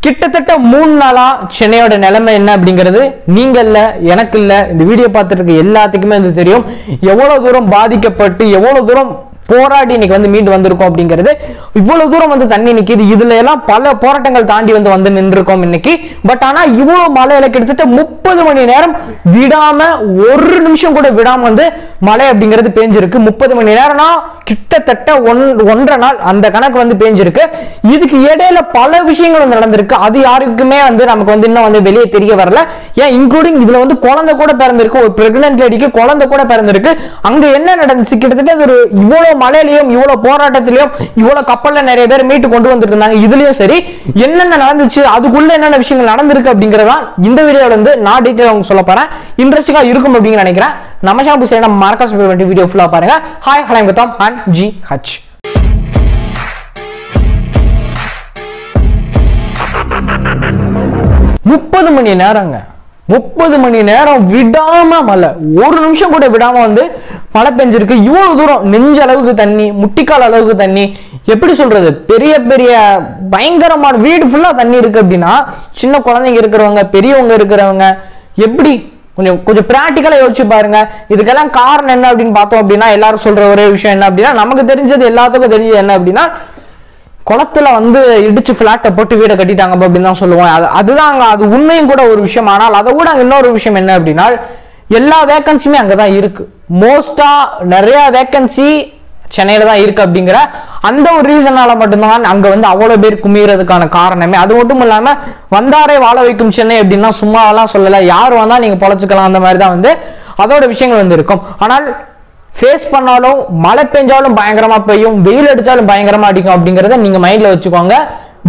கிட்டத்தட்ட 3 நாளா சென்னையோட நிலைமை என்ன அப்படிங்கிறது நீங்க இல்ல எனக்கு இல்ல இந்த வீடியோ பார்த்துட்டு இருக்க எல்லாத்துக்குமே அது தெரியும். எவ்வளவு தூரம் பாதிக்கப்பட்டு எவ்வளவு தூரம் போராடி இன்னைக்கு வந்து மீண்டு வந்திருக்கோம் அப்படிங்கிறது. இவ்வளவு தூரம் வந்து தண்ணி நிக்குது. இதுல எல்லாம் பல போராட்டங்கள் தாண்டி வந்து நின்றுருக்கோம் இன்னைக்கு. பட் ஆனா இவ்வளவு மழையில கிட்டத்தட்ட 30 மணி நேரம் விடாம ஒரு நிமிஷம் கூட விடாம வந்து மழை அப்படிங்கிறது பேஞ்சிருக்கு. 30 மணி நேரம்னா கிட்டத்தட்ட 1.5 நாள் அந்த கணக்கு வந்து பேஞ்சிருக்கு. இதுக்கு இடையில பல விஷயங்கள் வந்து நடந்திருக்கு. அது யாருக்குமே வந்து நமக்கு வந்து இன்னும் வந்து வெளியே தெரிய வரல. ஏன் இன்க்ளூடிங் இதுல வந்து குழந்தை கூட பிறந்திருக்கு. ஒரு பிரெக்னன்ட் லேடிக்கு குழந்தை கூட பிறந்திருக்கு. அங்க என்ன நடந்துச்சு, கிட்டத்தட்ட ஒரு இவ்வளவு மழையிலையும் இவ்வளவு போராட்டத்திலையும் இவ்வளவு கப்பல்ல நிறைய பேர் மீட்டு கொண்டு வந்துட்டு இருந்தாங்க. இதுலயும் சரி என்னென்ன நடந்துச்சு, அதுக்குள்ள என்னென்ன விஷயங்கள் நடந்திருக்கு அப்படிங்கறதான் இந்த வீடியோல வந்து நான் டீடைலா உங்களுக்கு சொல்ல போறேன். இன்ட்ரெஸ்டிங்கா இருக்கும் அப்படின்னு நினைக்கிறேன். நம்ம சேனல் சரி நம்ம மறக்காம சப்ஸ்கிரைப் பண்ணி வீடியோ ஃபுல்லா பாருங்க. Hi hello Gautham and GH. முப்பது மணி நேரங்க, 30 மணி நேரம் விடாம மழை, ஒரு நிமிஷம் கூட விடாம வந்து மழை பெஞ்சிருக்கு. இவ்வளவு தூரம் நெஞ்ச அளவுக்கு தண்ணி, முட்டிக்கால் அளவுக்கு தண்ணி, எப்படி சொல்றது, பெரிய பெரிய பயங்கரமான வீடு ஃபுல்லா தண்ணி இருக்கு அப்படின்னா சின்ன குழந்தைங்க இருக்கிறவங்க பெரியவங்க இருக்கிறவங்க எப்படி கொஞ்சம் பிராக்டிக்கலா யோசிச்சு பாருங்க. இதுக்கெல்லாம் காரணம் என்ன அப்படின்னு பார்த்தோம் அப்படின்னா எல்லாரும் சொல்ற ஒரே விஷயம் என்ன அப்படின்னா, நமக்கு தெரிஞ்சது எல்லாத்துக்கும் தெரிஞ்சது என்ன அப்படின்னா, குளத்துல வந்து இடிச்சு பிளாட்டை போட்டு வீடை கட்டிட்டாங்க அப்படின்னு தான் சொல்லுவோம். அதுதான் அது உண்மையும் கூட ஒரு விஷயம். ஆனால் அதை கூட இன்னொரு விஷயம் என்ன அப்படின்னா, எல்லா வேகன்சியுமே அங்கதான் இருக்கு. மோஸ்டா நிறைய வேகன்சி சென்னையில தான் இருக்கு அப்படிங்கிற அந்த ஒரு ரீசனால மட்டும்தான் அங்க வந்து அவ்வளவு பேர் குமிறதுக்கான காரணமே. அது மட்டும் இல்லாம வந்தாரை வாழ வைக்கும் சென்னை அப்படின்னா சும்மாவெல்லாம் சொல்லல. யார் வந்தா நீங்க பொழைச்சுக்கலாம் அந்த மாதிரி தான் வந்து அதோட விஷயங்கள் வந்து இருக்கும். ஆனால் ஃபேஸ் பண்ணாலும் மழை பெஞ்சாலும் பயங்கரமா பெய்யும், வெயில் அடிச்சாலும் பயங்கரமா அடிக்கும் அப்படிங்கிறத நீங்க மைண்ட்ல வச்சுக்கோங்க.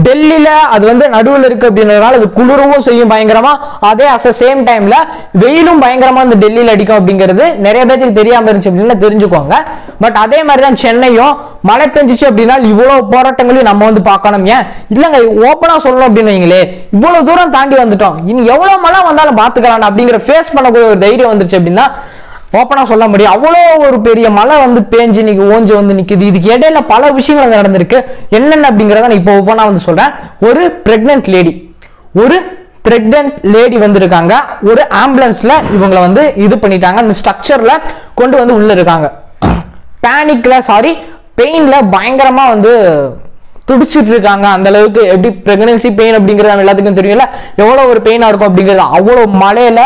டெல்லியில அது வந்து நடுவில் இருக்கு அப்படின்றதுனால அது குளிரவும் செய்யும் பயங்கரமா, அதே அட் சேம் டைம்ல வெயிலும் பயங்கரமா இந்த டெல்லியில அடிக்கும் அப்படிங்கிறது நிறைய பேருக்கு தெரியாம இருந்துச்சு அப்படின்னு தெரிஞ்சுக்கோங்க. பட் அதே மாதிரிதான் சென்னையும் மழை பெஞ்சிச்சு அப்படின்னா இவ்வளவு போராட்டங்களையும் நம்ம வந்து பார்க்கணும். ஏன் இல்லங்க ஓப்பனா சொல்லணும் அப்படின்னு வைங்களே, இவ்வளவு தூரம் தாண்டி வந்துட்டோம், இனி எவ்வளவு மழை வந்தாலும் பாத்துக்கலாம் அப்படிங்கிற ஃபேஸ் பண்ணக்கூடிய ஒரு தைரியம் வந்துருச்சு அப்படின்னா ஓப்பனா சொல்ல முடியும். அவ்வளோ ஒரு பெரிய மழை வந்து பேஞ்சு இன்னைக்கு ஓஞ்சு வந்து நிக்குது. இதுக்கு இடையில பல விஷயங்கள் நடந்திருக்கு. என்னென்ன அப்படிங்கிறத நான் இப்போ ஓப்பனா வந்து சொல்றேன். ஒரு பிரெக்னன்ட் லேடி வந்திருக்காங்க. ஒரு ஆம்புலன்ஸ்ல இவங்களை வந்து இது பண்ணிட்டாங்க. அந்த ஸ்ட்ரக்சர்ல கொண்டு வந்து உள்ள இருக்காங்க. பெயின்ல பயங்கரமா வந்து துடிச்சிட்டு இருக்காங்க. அந்த அளவுக்கு எப்படி பிரெக்னன்சி பெயின் அப்படிங்கிறது நம்ம எல்லாத்துக்கும் தெரியல, எவ்வளவு ஒரு பெயினா இருக்கும் அப்படிங்கிறது. அவ்வளவு மழையில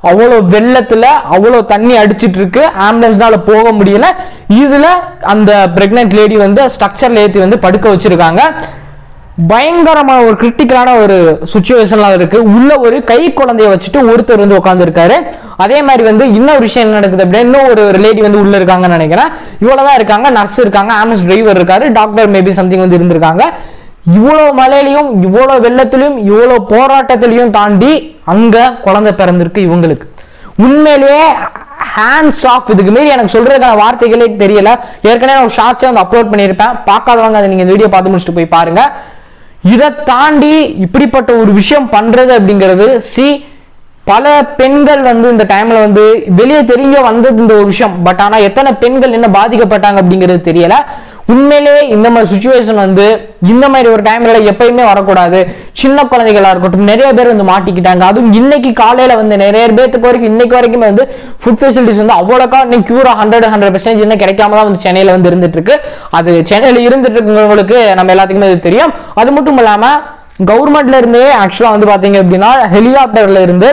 அவ்வளவு வெள்ளத்துல அவ்வளவு தண்ணி அடிச்சிட்டு இருக்கு, ஆம்புலன்ஸ்னால போக முடியல. இதுல அந்த பிரெக்னன்ட் லேடி வந்து ஸ்ட்ரக்சர்ல ஏற்றி வந்து படுக்க வச்சிருக்காங்க. பயங்கரமான ஒரு கிரிட்டிக்கலான ஒரு சுச்சுவேஷன்ல இருக்கு. உள்ள ஒரு கை குழந்தைய வச்சுட்டு ஒருத்தர் வந்து உட்கார்ந்து இருக்காரு. அதே மாதிரி வந்து இன்னொரு விஷயம் என்ன நடக்குது அப்படின்னா, இன்னும் ஒரு லேடி வந்து உள்ள இருக்காங்கன்னு நினைக்கிறேன். இவ்வளவுதான் இருக்காங்க. நர்ஸ் இருக்காங்க, ஆம்புலன்ஸ் டிரைவர் இருக்காரு, டாக்டர் மேபி சம்திங் வந்து இருந்திருக்காங்க. இவ்வளவு மழையிலையும் இவ்வளவு வெள்ளத்திலையும் இவ்வளவு போராட்டத்திலையும் தாண்டி அங்க குழந்தை பிறந்திருக்கு இவங்களுக்கு. உண்மையிலேயே ஹேண்ட்ஸ் ஆஃப். இதுக்கு மீறி எனக்கு சொல்றதுக்கான வார்த்தைகளே தெரியல. ஏற்கனவே நான் ஷார்ட்ஸே வந்து அப்லோட் பண்ணியிருப்பேன். பார்க்காதவங்க அதை நீங்க வீடியோ பார்த்து முடிச்சுட்டு போய் பாருங்க. இதை தாண்டி இப்படிப்பட்ட ஒரு விஷயம் பண்றது அப்படிங்கிறது பல பெண்கள் வந்து இந்த டைம்ல வந்து வெளியே தெரிய வந்தது இந்த ஒரு விஷயம். பட் ஆனா எத்தனை பெண்கள் என்ன பாதிக்கப்பட்டாங்க அப்படிங்கிறது தெரியல. உண்மையிலே இந்த மாதிரி சுச்சுவேஷன் வந்து இந்த மாதிரி ஒரு டைம்ல எப்பயுமே வரக்கூடாது. சின்ன குழந்தைகளா இருக்கட்டும் நிறைய பேர் வந்து மாட்டிக்கிட்டாங்க. அதுவும் இன்னைக்கு காலையில வந்து நிறைய பேருக்கு வரைக்கும் இன்னைக்கு வரைக்குமே வந்து ஃபுட் ஃபெசிலிட்டிஸ் வந்து அவ்வளோக்கா இன்னைக்கு கியூரா 100% இன்னும் கிடைக்காம தான் வந்து சென்னையில வந்து இருந்துட்டு இருக்கு. அது சென்னையில இருந்துட்டு இருக்கிறவங்களுக்கு நம்ம எல்லாத்துக்குமே அது தெரியும். அது மட்டும் இல்லாம கவர்மெண்ட்ல இருந்தே ஆக்சுவலா வந்து பாத்தீங்க அப்படின்னா ஹெலிகாப்டர்ல இருந்து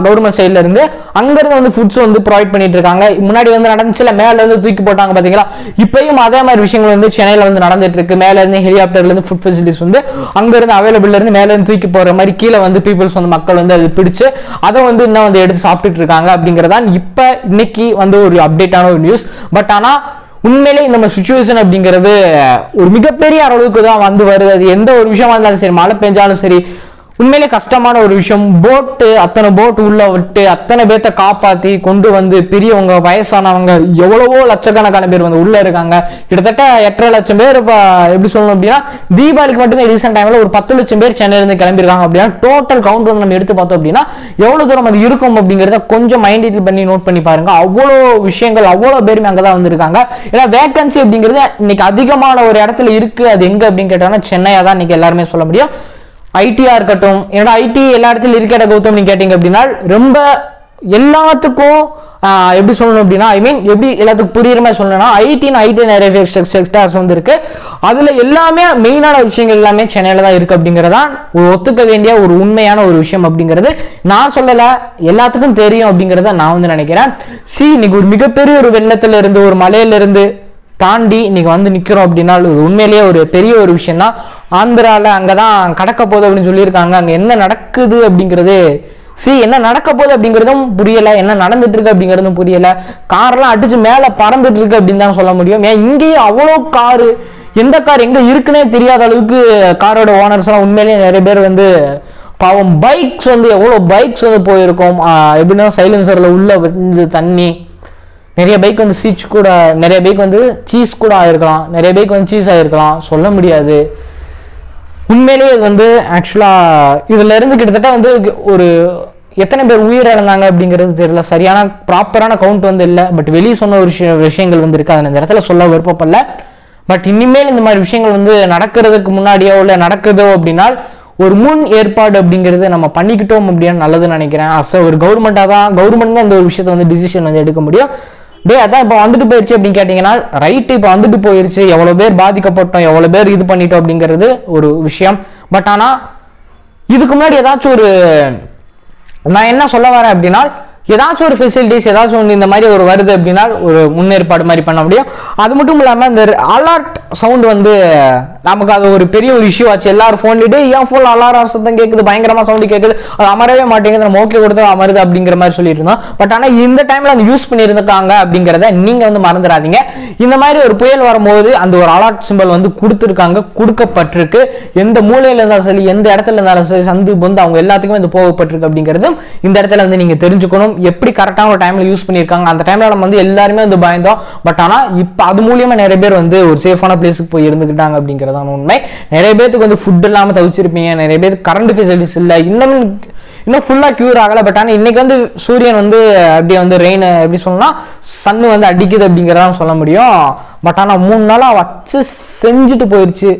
கவர்மெண்ட் சைட்ல இருந்து அங்க இருந்து வந்து ஃபுட்ஸ் வந்து ப்ரொவைட் பண்ணிட்டு இருக்காங்க. முன்னாடி வந்து நடந்துச்சுல, மேல இருந்து தூக்கி போட்டாங்க பாத்தீங்களா, இப்பயும் அதே மாதிரி விஷயங்கள் வந்து சென்னையில வந்து நடந்துட்டு இருக்கு. மேல இருந்து ஹெலிகாப்டர்ல இருந்து ஃபுட் ஃபெசிலிட்டிஸ் வந்து அங்க இருந்து அவைலபிள் இருந்து மேல இருந்து தூக்கி போற மாதிரி கீழே வந்து பீப்புள்ஸ் வந்து மக்கள் வந்து அது பிடிச்சு அதை வந்து இன்னும் வந்து எடுத்து சாப்பிட்டுட்டு இருக்காங்க அப்படிங்கறதான் இப்ப இன்னைக்கு வந்து ஒரு அப்டேட்டான ஒரு நியூஸ். பட் ஆனா உண்மையிலே இந்த சுச்சுவேஷன் அப்படிங்கிறது ஒரு மிகப்பெரிய அளவுக்கு தான் வந்து வருது. அது எந்த ஒரு விஷயமா இருந்தாலும் சரி, மழை பெஞ்சாலும் சரி, உண்மையிலே கஷ்டமான ஒரு விஷயம். அத்தனை போட்டு உள்ள விட்டு அத்தனை பேர்த்த காப்பாத்தி கொண்டு வந்து பெரியவங்க வயசானவங்க எவ்வளவோ லட்சக்கணக்கான பேர் வந்து உள்ள இருக்காங்க. கிட்டத்தட்ட 8.5 லட்சம் பேர். இப்ப எப்படி சொல்லணும் அப்படின்னா தீபாவளிக்கு மட்டுமே ரீசெண்ட் டைம்ல ஒரு 10 லட்சம் பேர் சென்னையில இருந்து கிளம்பிருக்காங்க அப்படின்னா டோட்டல் கவுண்ட் வந்து நம்ம எடுத்து பார்த்தோம் அப்படின்னா எவ்வளவு தூரம் அது இருக்கும் அப்படிங்கறத கொஞ்சம் மைண்ட் பண்ணி நோட் பண்ணி பாருங்க. அவ்வளோ விஷயங்கள் அவ்வளவு பேருமே அங்கதான் வந்திருக்காங்க. ஏன்னா வேகன்சி அப்படிங்கிறது இன்னைக்கு அதிகமான ஒரு இடத்துல இருக்கு. அது எங்க அப்படின்னு கேட்டோம்னா சென்னையா தான் இன்னைக்கு எல்லாருமே சொல்ல முடியும். ஐடியா இருக்கட்டும், என்னோட ஐடி எல்லா இடத்துலையும் இருக்கேட கௌதம் நீ கேட்டீங்க அப்படின்னா ரொம்ப எல்லாத்துக்கும் எப்படி சொல்லணும் அப்படின்னா ஐ மீன் எப்படி எல்லாத்துக்கும் புரியுற மாதிரி சொல்லணும்னா ஐடி நிறைய செக்டார்ஸ் வந்து இருக்கு. அதுல எல்லாமே மெயினான விஷயங்கள் எல்லாமே சென்னையில தான் இருக்கு அப்படிங்கறதான் ஒத்துக்க வேண்டிய ஒரு உண்மையான ஒரு விஷயம் அப்படிங்கிறது நான் சொல்லல, எல்லாத்துக்கும் தெரியும் அப்படிங்கறத நான் வந்து நினைக்கிறேன். இன்னைக்கு ஒரு மிகப்பெரிய ஒரு வெள்ளத்துல இருந்து ஒரு மலையில இருந்து தாண்டி இன்னைக்கு வந்து நிக்கிறோம் அப்படின்னா உண்மையிலேயே ஒரு பெரிய ஒரு விஷயம் தான். ஆந்திரால அங்கதான் கடக்க போகுது அப்படின்னு சொல்லியிருக்காங்க. அங்க என்ன நடக்குது அப்படிங்கிறது என்ன நடக்க போகுது அப்படிங்கிறதும் புரியல, என்ன நடந்துட்டு இருக்கு அப்படிங்கிறதும் புரியல. கார்லாம் அடிச்சு மேல பறந்துட்டு இருக்கு அப்படின்னு தான் சொல்ல முடியும். ஏன் இங்கேயும் அவ்வளோ காரு, எந்த கார் எங்க இருக்குன்னே தெரியாத அளவுக்கு காரோட ஓனர்ஸ் எல்லாம் உண்மையிலேயே நிறைய பேர் வந்து பாவம். பைக்ஸ் வந்து எவ்வளோ பைக்ஸ் வந்து போயிருக்கோம் எப்படின்னா சைலன்சர்ல உள்ள வந்து தண்ணி, நிறைய பைக் வந்து நிறைய பைக் வந்து சீஸ் கூட ஆயிருக்கலாம், நிறைய பைக் வந்து சீஸ் ஆயிருக்கலாம், சொல்ல முடியாது. உண்மையிலேயே இது வந்து ஆக்சுவலா இதுல இருந்து கிட்டத்தட்ட வந்து ஒரு எத்தனை பேர் உயிரிழந்தாங்க அப்படிங்கிறது தெரியல, சரியான ப்ராப்பரான கவுண்ட் வந்து இல்லை. பட் வெளியே சொன்ன ஒரு விஷயங்கள் வந்து இருக்கு, அதை இந்த இடத்துல சொல்ல விருப்பப்படல. பட் இனிமேல் இந்த மாதிரி விஷயங்கள் வந்து நடக்கிறதுக்கு முன்னாடியோ இல்லை நடக்குதோ அப்படின்னா ஒரு முன் ஏற்பாடு அப்படிங்கிறது நம்ம பண்ணிக்கிட்டோம் அப்படின்னு நல்லதுன்னு நினைக்கிறேன். ஒரு கவர்மெண்ட் தான் இந்த ஒரு விஷயத்த வந்து டிசிஷன் வந்து எடுக்க முடியும். அதான் இப்போ வந்துட்டு போயிருச்சு அப்படின்னு கேட்டீங்கன்னா ரைட்டு, இப்போ வந்துட்டு போயிருச்சு, எவ்வளவு பேர் பாதிக்கப்பட்டோம், எவ்வளவு பேர் இது பண்ணிட்டோம் அப்படிங்கிறது ஒரு விஷயம். பட் ஆனா இதுக்கு முன்னாடி ஏதாச்சும் ஒரு நான் என்ன சொல்ல வரேன் அப்படின்னா ஏதாச்சும் ஒரு ஃபெசிலிட்டிஸ் ஏதாச்சும் ஒன்று இந்த மாதிரி ஒரு வருது அப்படின்னா ஒரு முன்னேற்பாடு மாதிரி பண்ண முடியும். அது மட்டும் இல்லாமல் இந்த அலர்ட் சவுண்ட் வந்து நமக்கு அது ஒரு பெரிய ஒரு இஷ்யூ ஆச்சு. எல்லாரும் ஃபோன்லிட்டு என் ஃபோன் அலாரம் சத்தம் கேட்குது, பயங்கரமாக சவுண்டு கேட்குது, அது அமரவே மாட்டேங்குது, நம்ம ஓகே கொடுத்தா அமருது அப்படிங்கிற மாதிரி சொல்லிட்டு இருந்தோம். பட் ஆனால் இந்த டைமில் அந்த யூஸ் பண்ணியிருக்காங்க அப்படிங்கிறத நீங்கள் வந்து மறந்துடாதீங்க. இந்த மாதிரி ஒரு புயல் வரும்போது அந்த ஒரு அலர்ட் சிம்பிள் வந்து கொடுக்கப்பட்டிருக்கு. எந்த மூலையில் இருந்தாலும் சரி, எந்த இடத்துல இருந்தாலும் சரி, சந்து வந்து அவங்க எல்லாத்துக்குமே இது போகப்பட்டிருக்கு அப்படிங்கிறதும் இந்த இடத்துல வந்து நீங்கள் தெரிஞ்சுக்கணும். எப்படி கரெக்டான ஒரு டைம்ல யூஸ் பண்ணியிருக்காங்க. அந்த டைம்ல நம்ம வந்து எல்லாருமே வந்து பயந்தோம். பட் ஆனா இப்போ அது மூலியமா நிறைய பேர் வந்து ஒரு சேஃபான பிளேஸுக்கு போய் இருந்துக்கிட்டாங்க அப்படிங்கிறதான உண்மை. நிறைய பேருக்கு வந்து ஃபுட் இல்லாம தவிச்சிருப்பீங்க, நிறைய பேருக்கு கரண்ட் ஃபெசிலிட்டிஸ் இல்லை, இன்னும் ஃபுல்லா கியூர் ஆகல. பட் ஆனால் இன்னைக்கு வந்து சூரியன் வந்து அப்படியே வந்து ரெயின் எப்படி சொல்லணும்னா சன்னு வந்து அடிக்குது அப்படிங்கிறதான் சொல்ல முடியும். பட் ஆனால் 3 நாளா வச்சு செஞ்சுட்டு போயிடுச்சு.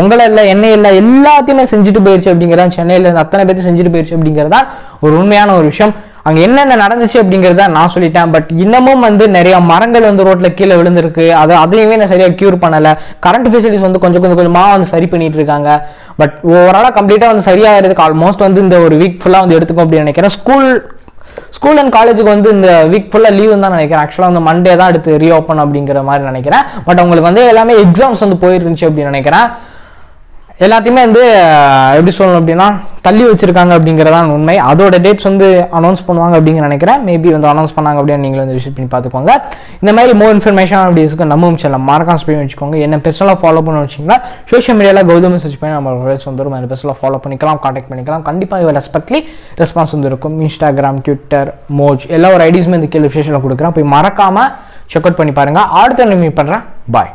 உங்களை இல்லை, எண்ணெய் இல்லை, எல்லாத்தையுமே செஞ்சுட்டு போயிடுச்சு அப்படிங்கிறதான், சென்னையில் இருந்து அத்தனை பேர்த்து செஞ்சுட்டு போயிடுச்சு அப்படிங்கிறதான் ஒரு உண்மையான ஒரு விஷயம். அங்கே என்னென்ன நடந்துச்சு அப்படிங்கிறத நான் சொல்லிட்டேன். பட் இன்னமும் வந்து நிறைய மரங்கள் வந்து ரோட்ல கீழே விழுந்திருக்கு, அதையுமே நான் சரியாக கியூர் பண்ணலை. கரண்ட் ஃபெசிலிட்டிஸ் வந்து கொஞ்சமாக வந்து சரி பண்ணிட்டு இருக்காங்க. பட் ஓவராலாக கம்ப்ளீட்டாக வந்து சரியாகிறதுக்கு ஆல்மோஸ்ட் வந்து இந்த ஒரு வீக் ஃபுல்லாக வந்து எடுத்துக்கும் அப்படின்னு நினைக்கிறேன். ஸ்கூல் அண்ட் காலேஜுக்கு வந்து இந்த வீக் ஃபுல்லாக லீவ் தான் நினைக்கிறேன். ஆக்சுவலாக வந்து மண்டே தான் அடுத்து ரீஓப்பன் அப்படிங்கிற மாதிரி நினைக்கிறேன். பட் அவங்களுக்கு வந்து எல்லாமே எக்ஸாம்ஸ் வந்து போயிருந்துச்சு அப்படின்னு நினைக்கிறேன். எல்லாத்தையுமே வந்து எப்படி சொல்லணும் அப்படின்னா தள்ளி வச்சிருக்காங்க அப்படிங்கிறதான் உண்மை. அதோட டேட்ஸ் வந்து அனௌன்ஸ் பண்ணுவாங்க அப்படிங்கிற நினைக்கிறேன். மேபி வந்து அனௌன்ஸ் பண்ணாங்க அப்படின்னு நீங்களும் வந்து விசிட் பண்ணி பார்த்துக்கோங்க. இந்த மாதிரி மோர் இன்ஃபர்மேஷன் அப்படிங்கிறதுக்கு நம்ம சேனல் மறக்காம ஸ்பெண்ட் வச்சுக்கோங்க. என்ன பெர்சனலாக ஃபாலோ பண்ண வச்சிங்கன்னா சோஷியல் மீடியாவில் கௌதம் சர்ச் பண்ணி நம்ம வந்துடும். அந்த பெர்சனலாக ஃபாலோ பண்ணிக்கலாம், கான்டாக்ட் பண்ணிக்கலாம். கண்டிப்பாக இவ ரெஸ்பெக்ட்லி ரெஸ்பான்ஸ் வந்து இருக்கும். இன்ஸ்டாகிராம், ட்விட்டர், மோஜ் எல்லா ஒரு ஐடிஸுமே இந்த கீழே விஷயத்தில் கொடுக்குறேன். போய் மறக்காம செக் அவுட் பண்ணி பாருங்க. அடுத்த மீட் பண்ணுறேன். பாய்.